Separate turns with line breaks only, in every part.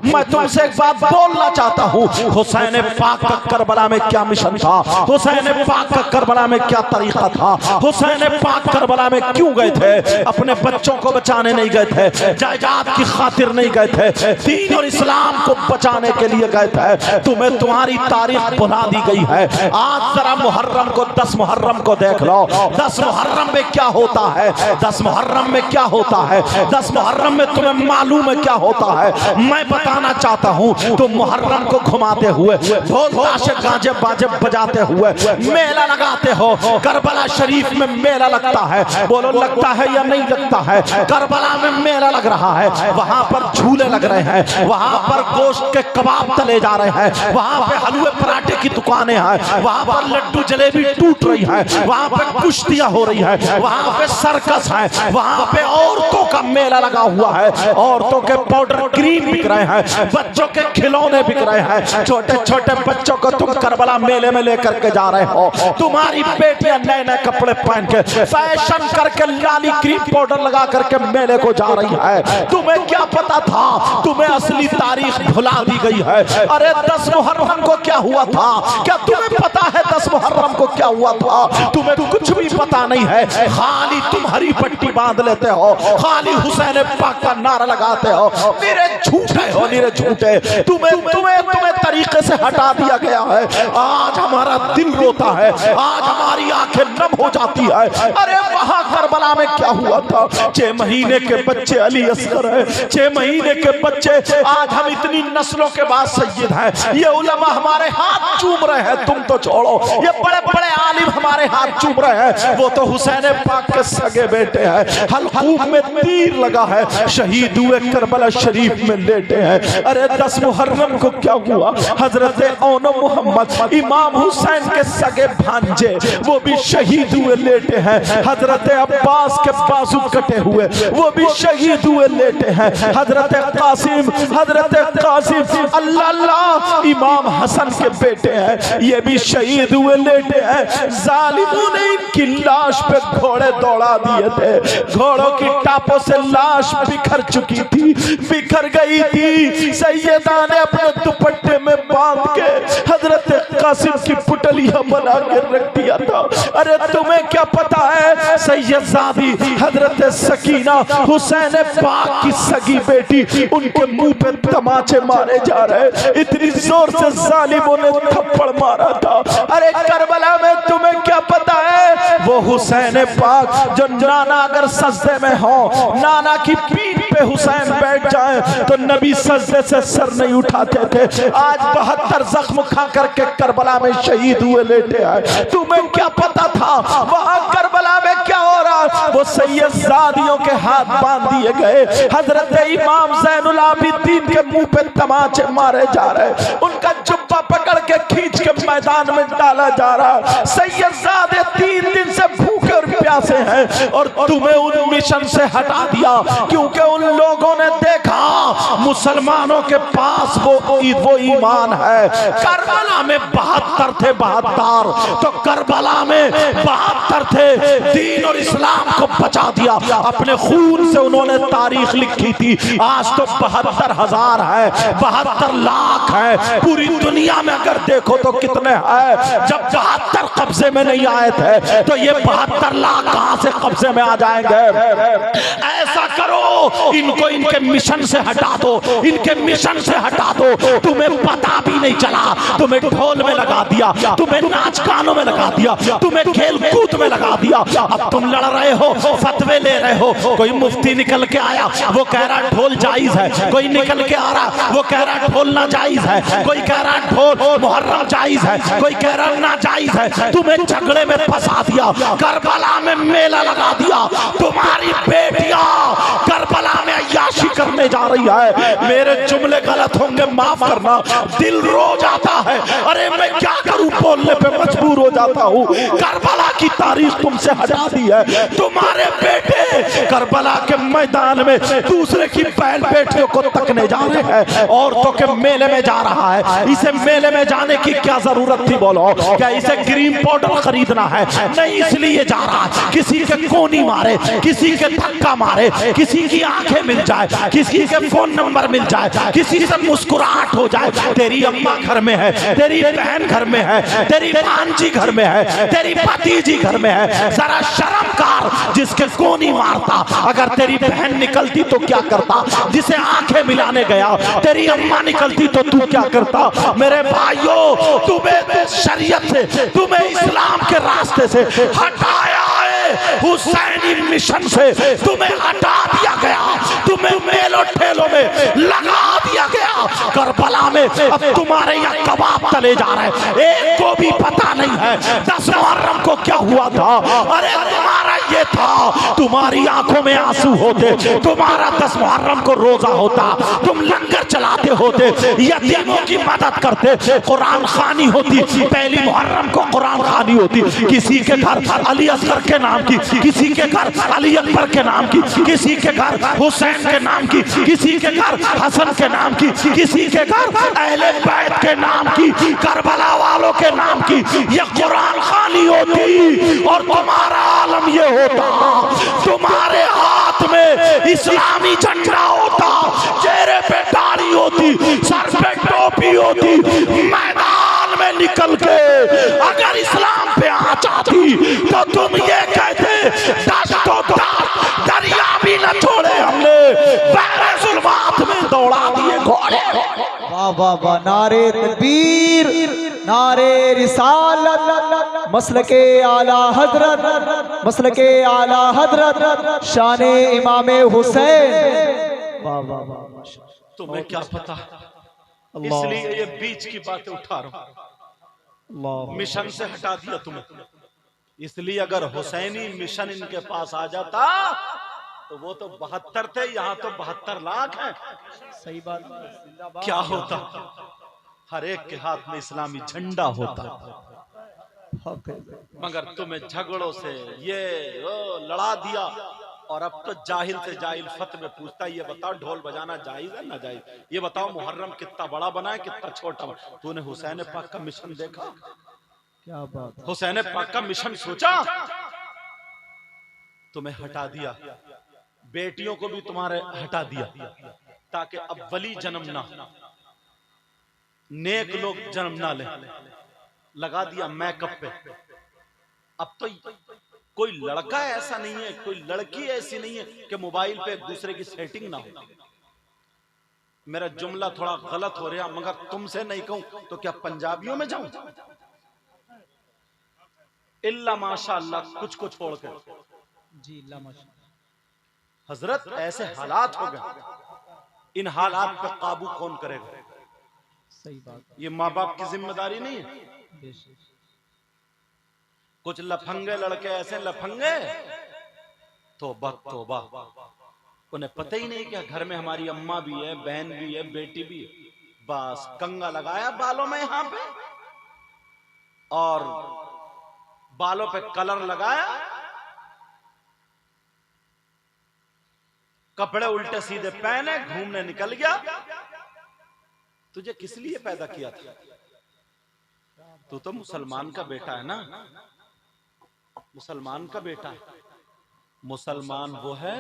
मैं तुमसे एक बात बोलना चाहता हूँ। हुसैन पाक का करबला में क्या मिशन था, हुसैन पाक का करबला में क्या तरीका था, हुसैन पाक करबला में क्यों गए थे? अपने बच्चों को बचाने नहीं गए थे, जायदाद की खातिर नहीं गए थे, दीन और इस्लाम को बचाने के लिए गए थे। तुम्हें तुम्हारी तारीख भुला दी गई है। आज जरा मुहर्रम को, 10 मुहर्रम को देख लो। 10 मुहर्रम में क्या होता है, 10 मुहर्रम में क्या होता है, 10 मुहर्रम में तुम्हें मालूम है क्या होता है? मैं बताना चाहता हूँ। तुम मुहर्रम को घुमाते हुए, ढोल ताशे गाजे बाजे बजाते हुए मेला लगाते हो। करबला शरीफ में मेला लगता है, बोलो लगता है या नहीं लगता है? करबला में मेला लग रहा है, वहां पर झूले लग रहे हैं, वहां पर गोश्त के कबाब तले जा रहे हैं, वहां पे हलवे पराठे की दुकानें हैं, वहां पर लड्डू जलेबी टूट रही है, वहां पे कुश्तियां हो रही है, वहां पे सर्कस है, वहां पे औरतों का मेला लगा हुआ है, औरतों के पाउडर क्रीम बिक रहे हैं, बच्चों के खिलौने बिक रहे हैं। छोटे छोटे बच्चों को तुम करबला मेले में लेकर के जा रहे हो। तुम्हारी बेटियां नए नए कपड़े पहन के फैशन करके लाली क्रीम पाउडर लगा करके मेले को जा रही है। तुम्हें क्या पता था? तुम्हें असली तारीख भुला दी गई है। अरे 10 मुहर्रम को क्या हुआ था? क्या तुम्हें पता है 10 मुहर्रम को क्या हुआ था? तुम्हें कुछ भी पता नहीं है। खाली तुम हरी पट्टी बांध लेते हो, खाली हुसैन पाक का नारा लगाते हो। मेरे झूठे हो, मेरे झूठे। तुम्हें तरीके से हटा दिया गया है। आज हमारा दिल रोता है, आज हमारी आंखें नम हो जाती है। अरे वहां करबला में क्या हुआ था? 6 महीने के बच्चे अली असगर है, 6 महीने के बच्चे। आज हम इतनी नस्लों के बाद सैयद हैं। ये उलमा हमारे हाथ चूम रहे हैं, तुम तो छोड़ो, ये बड़े बड़े आलिम हमारे हाथ चूम रहे हैं। वो तो हुसैन पाक के सगे बेटे हैं। हलकूक में तीर लगा है, शहीद हुए करबला शरीफ में लेटे हैं। अरे 10 मुहर्रम को क्या हुआ? हजरत औनो मोहम्मद इमाम हुसैन के सगे भांजे, वो भी शहीद हुए लेटे हैं। हजरत अब्बास के बाजू कटे हुए, वो भी शहीद हुए लेटे हैं। हजरत कासिम अल्लाह इमाम हसन के बेटे हैं, ये भी शहीद हुए लेटे हैं। जालिमों ने इनकी लाश पे घोड़े दौड़ा दिए थे, घोड़ों की टापों से लाश बिखर चुकी थी, बिखर गई थी। सैयदा ने अपने दुपट्टे में बांध के हजरत कासिम की पुतलियां बना के रख दिया था। अरे तुम्हें क्या पता है? सैयदजादी हजरत सकीना हुसैन पाक की सगी बेटी, उनके मुंह पे तमाचे मारे जा रहे, इतनी जोर से जालिमों ने थप्पड़ मारा था। अरे करबला में तुम्हें क्या पता है? वो हुसैन पाक जो नाना अगर सजदे में हो, नाना की पीठ पे हुसैन बैठ जाए तो नबी सजदे से सर नहीं उठाते थे। आज 72 जख्म खा करके करबला में शहीद हुए लेटे हैं। तुम्हें क्या पता था वहां करबला में क्या हो रहा? वो सैयदजादियों के हाथ बांध दिए गए, हजरत इमाम ज़ैनुल आबिदीन के मुंह पे तमाचे मारे जा रहे, उनका जुब्बा पकड़ के खींच के मैदान में डाला जा रहा। सैयदजादे 3 दिन से भूखे और प्यासे हैं और तुम्हें उन मिशन से हटा दिया, क्योंकि उन लोगों ने देखा मुसलमानों के पास वो ईमान है। करबला में 72 थे, 72 तो करबला में 72 थे। दीन और इस्लाम को बचा दिया, अपने खून से उन्होंने तारीख लिखी थी। आज तो 72,000 है, 72 लाख है। पूरी दुनिया में अगर देखो तो कितने हैं? जब 72 कब्जे में नहीं आए थे तो ये 72 लाख कहां से कब्जे में आ जाएंगे? ऐसा करो, इनको इनके मिशन से हटा दो, इनके मिशन से हटा दो। तुम्हें पता भी नहीं चला, तुम्हें ढोल में लगा दिया, तुम्हें नाच गानों में लगा दिया, तुम्हें खेल कूद में लगा दिया। अब तुम लड़ रहे हो, फतवे ले रहे हो। कोई मुफ्ती निकल के आया, वो कह रहा ढोल जायज है, कोई निकल के आ रहा, वो कह रहा ढोल ना जायज है, कोई कह रहा ढोल मुहर्रम जायज है, कोई कह रहा ना जायज है। तुम्हें झगड़े में फंसा दिया, करबला में मेला लगा दिया। तुम्हारी बेटियां करबला में अय्याशी करने जा रही है। मेरे जुमले गलत होंगे, माफ करना, दिल रो जाता है। अरे मैं क्या करूं, बोलने पे मजबूर हो जाता हूं। करबला की तारीख तुमसे हटा दी है। तुम्हारे बेटे करबला के मैदान में दूसरे की बैल बेटियों को तकने जा रहे हैं, औरतों के मेले में जा रहा है। इसे मेले में जाने की क्या जरूरत थी? बोलो, क्या इसे क्रीम पाउडर खरीदना है? नहीं, इसलिए जा रहा है। किसी के कोनी मारे, किसी के धक्का मारे, किसी की आंखें मिल जाए, किसी के फोन नंबर मिल जाए, किसी से मुस्कुराहट हो जाए, तेरी अम्मा घर में है, तेरी बहन घर में है, तेरी भांजी घर में है, तेरी भतीजी घर में है, जरा शर्म कर। जिसके को नहीं मारता, अगर तेरी बहन निकलती तो क्या करता? जिसे आंखें मिलाने गया तेरी अम्मा निकलती तो तू क्या करता? मेरे भाइयों, तुम्हें शरीयत से, तुम्हें इस्लाम के रास्ते से हटाया है, हुसैनी मिशन से तुम्हें हटा दिया गया, तुम्हें मेलों ठेलों में लगा दिया गया। करबला में अब तुम्हारे यहाँ कबाब तले जा रहे हैं, एक को भी पता नहीं है 10 मुहर्रम को क्या हुआ था। अरे तुम्हारा ये था, तुम्हारी आंखों में आंसू होते, तुम्हारा 10 मुहर्रम को रोजा होता, तुम लंगर चलाते होते, यतीमों की मदद करते, कुरान खानी होती, पहली मुहर्रम को कुरान खानी होती, किसी के घर अली असगर के नाम की, किसी के घर अली अकबर के नाम की, किसी के घर हुसैन के नाम की, किसी के घर हसन के नाम की, किसी के घर अहले बैत के नाम की, करबला वालों के नाम की ये कुरान खानी होती। और तुम्हारा आलम ये होता, तुम्हारे हाथ में इस्लामी झंडा होता, चेहरे पे दाढ़ी होती, सर पे टोपी होती, मैदान में निकल के अगर इस्लाम पे आ जाती तो तुम ये कहते दरिया भी न छोड़े हमने, बहरे जुल्मात में दौड़ा दिए घोड़े।
वाह वाह वाह, नारे तकबीर, नारे रिसालत, मसलके आला हजरत, मसलके आला हजरत, शाने इमाम हुसैन। वाह वाह वाह,
तुम्हें क्या पता, इसलिए ये बीच की बातें उठा रहा हूं। मिशन से हटा दिया तुम्हें, इसलिए अगर हुसैनी मिशन इनके पास आ जाता तो वो तो 72 थे, यहाँ तो 72 लाख हैं।
सही बात।
क्या होता? हर एक के हाथ में इस्लामी झंडा होता, मगर तुम्हें झगड़ों से ये लड़ा दिया। और अब तो जाहिल से जाहिल फतवे पूछता है, ये बताओ ढोल बजाना जायज है ना जायज? ये बताओ मुहर्रम कितना बड़ा बना है, कितना छोटा? तूने हुसैन पाक का मिशन देखा?
क्या बात,
हुसैन पाक का मिशन सोचा? तुम्हें हटा दिया, बेटियों को भी तुम्हारे हटा दिया, ताकि अब वली जन्म ना, नेक लोग जन्म ना ले। लगा दिया मैकअप पे। अब तो कोई लड़का ऐसा नहीं है, कोई लड़की ऐसी नहीं है कि मोबाइल पे एक दूसरे की सेटिंग ना हो। मेरा जुमला थोड़ा गलत हो रहा, मगर तुमसे नहीं कहूं तो क्या पंजाबियों में जाऊं? इल्ला माशाअल्लाह कुछ को छोड़कर।
जी अल्लाह माशाअल्लाह।
हजरत ऐसे हालात हो गए, इन हालात पे काबू कौन करेगा?
सही बात।
ये माँ बाप की जिम्मेदारी नहीं है? कुछ लफंगे लड़के ऐसे लफंगे, तौबा तौबा, उन्हें पता ही नहीं कि घर में हमारी अम्मा भी है, बहन भी है, बेटी भी है। बस कंगा लगाया बालों में यहां पे, और बालों पे कलर लगाया, कपड़े उल्टे सीधे पहने, घूमने निकल गया। तुझे किस लिए पैदा किया था? तू तो मुसलमान का बेटा है ना, मुसलमान का बेटा है। मुसलमान वो है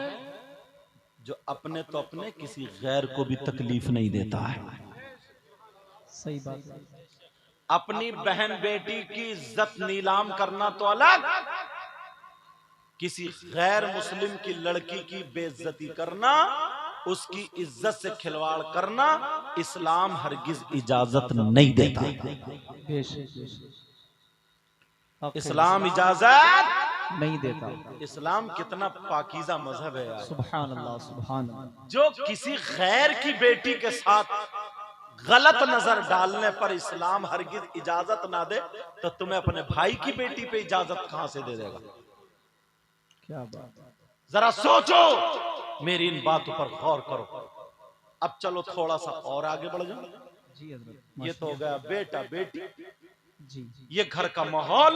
जो अपने तो अपने, किसी गैर को भी तकलीफ नहीं देता है।
सही बात।
अपनी बहन बेटी की इज्जत नीलाम करना तो अलग, किसी गैर मुस्लिम की लड़की की बेइज्जती करना, उसकी इज्जत से खिलवाड़ करना, इस्लाम हरगिज इजाजत नहीं देता। इस्लाम इजाजत
नहीं देता।
इस्लाम कितना पाकीज़ा मजहब है यार।
सुभान अल्लाह, सुभान अल्लाह।
जो किसी गैर की बेटी के साथ गलत नजर डालने पर इस्लाम हरगिज इजाजत ना दे, तो तुम्हें अपने भाई की बेटी पे इजाजत कहां से दे देगा?
क्या बात।
जरा सोचो, मेरी इन बातों पर गौर करो। अब चलो थोड़ा सा और आगे बढ़ जाओ।
जी हज़रत।
ये तो हो गया बेटा बेटी,
जी।
ये घर का माहौल।